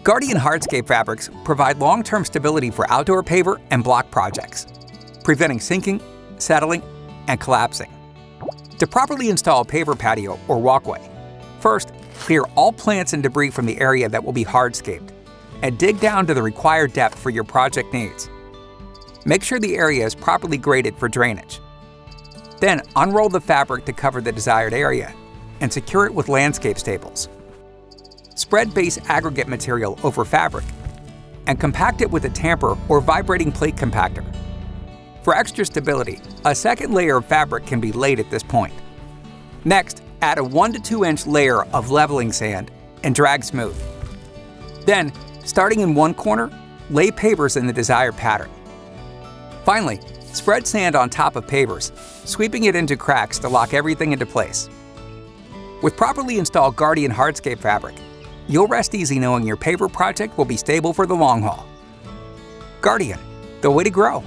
Gardien Hardscape fabrics provide long-term stability for outdoor paver and block projects, preventing sinking, settling, and collapsing. To properly install a paver patio or walkway, first, clear all plants and debris from the area that will be hardscaped, and dig down to the required depth for your project needs. Make sure the area is properly graded for drainage. Then unroll the fabric to cover the desired area and secure it with landscape staples. Spread base aggregate material over fabric and compact it with a tamper or vibrating plate compactor. For extra stability, a second layer of fabric can be laid at this point. Next, add a 1 to 2 inch layer of leveling sand and drag smooth. Then, starting in one corner, lay pavers in the desired pattern. Finally, spread sand on top of pavers, sweeping it into cracks to lock everything into place. With properly installed Gardien Hardscape fabric, you'll rest easy knowing your paver project will be stable for the long haul. Gardien, the way to grow.